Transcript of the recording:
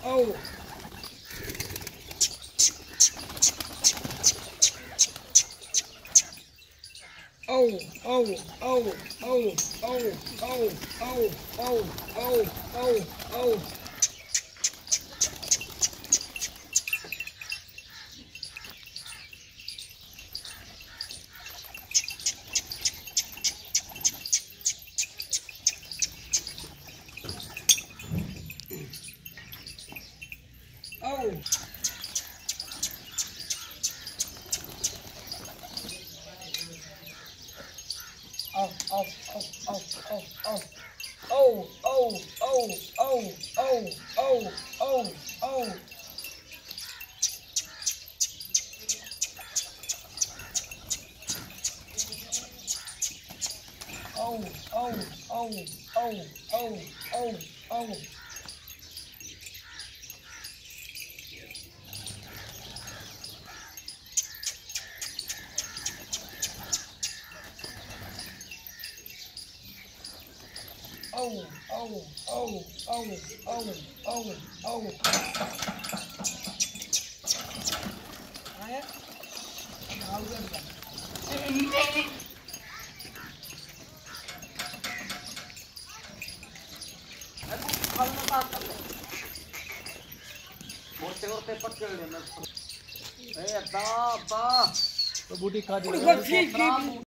Oh. Oh, oh, oh, oh, oh, oh, oh, oh, oh, oh, oh. Oh. Oh, oh, oh, oh, oh, oh. Oh, oh, oh, oh, oh, oh, oh, oh. Oh, oh, oh, oh, oh, oh, oh. Oh, oh, oh, oh, oh, oh, oh. Aia? Hau ganda. Aku kalau natakan. Orte पकड़ लेना। ए ता ता तो बूटी खा दी।